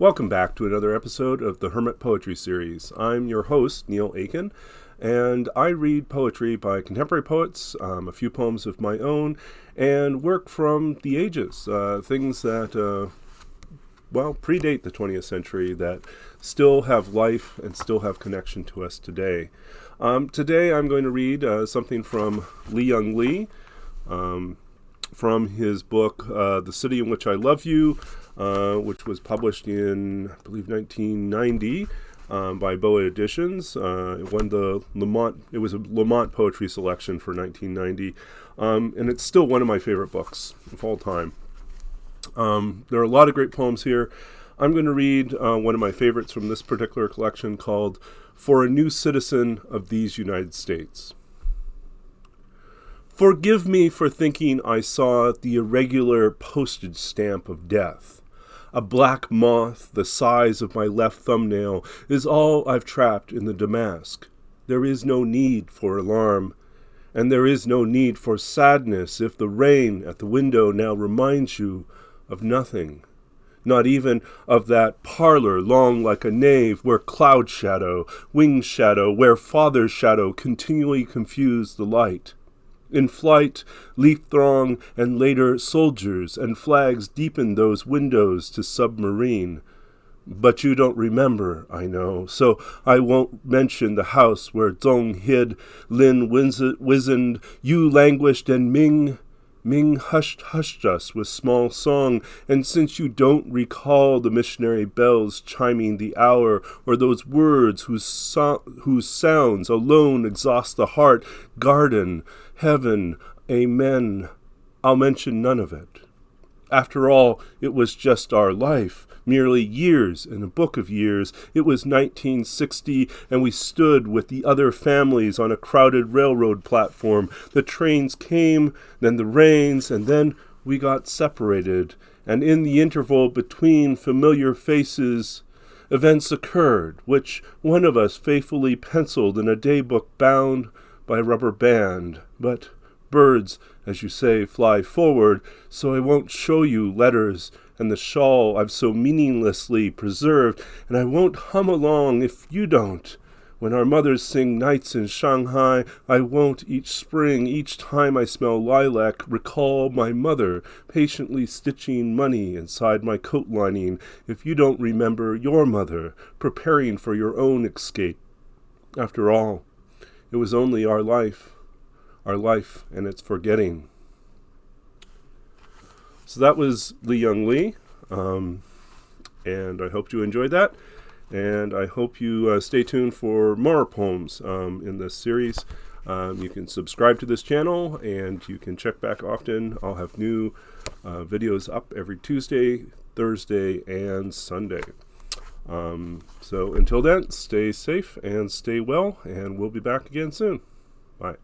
Welcome back to another episode of the Hermit Poetry Series. I'm your host, Neil Aitken, and I read poetry by contemporary poets, a few poems of my own, and work from the ages, things that, predate the 20th century, that still have life and still have connection to us today. Today I'm going to read something from E009, from his book, The City in Which I Love You, which was published in, I believe, 1990 by Boa Editions. It won the Lamont. It was a Lamont Poetry Selection for 1990, and it's still one of my favorite books of all time. There are a lot of great poems here. I'm going to read one of my favorites from this particular collection called For a New Citizen of These United States. Forgive me for thinking I saw the irregular postage stamp of death. A black moth the size of my left thumbnail is all I've trapped in the damask. There is no need for alarm, and there is no need for sadness if the rain at the window now reminds you of nothing. Not even of that parlor long like a nave where cloud shadow, wing shadow, where father's shadow continually confuse the light. In flight, leaf throng, and later soldiers and flags deepen those windows to submarine. But you don't remember, I know, so I won't mention the house where Zhong hid, Lin wizened, Yu languished, and Ming hushed us with small song, and since you don't recall the missionary bells chiming the hour, or those words whose sounds alone exhaust the heart, garden, heaven, amen, I'll mention none of it. After all, it was just our life, merely years in a book of years. It was 1960, and we stood with the other families on a crowded railroad platform. The trains came, then the rains, and then we got separated. And in the interval between familiar faces, events occurred, which one of us faithfully penciled in a daybook bound by a rubber band. But birds, as you say, fly forward, so I won't show you letters and the shawl I've so meaninglessly preserved, and I won't hum along if you don't. When our mothers sing nights in Shanghai, I won't each spring, each time I smell lilac, recall my mother patiently stitching money inside my coat lining if you don't remember your mother preparing for your own escape. After all, it was only our life and its forgetting. So that was E009, and I hope you enjoyed that, and I hope you stay tuned for more poems in this series. You can subscribe to this channel, and you can check back often. I'll have new videos up every Tuesday, Thursday, and Sunday. So until then, stay safe and stay well, and we'll be back again soon. Bye.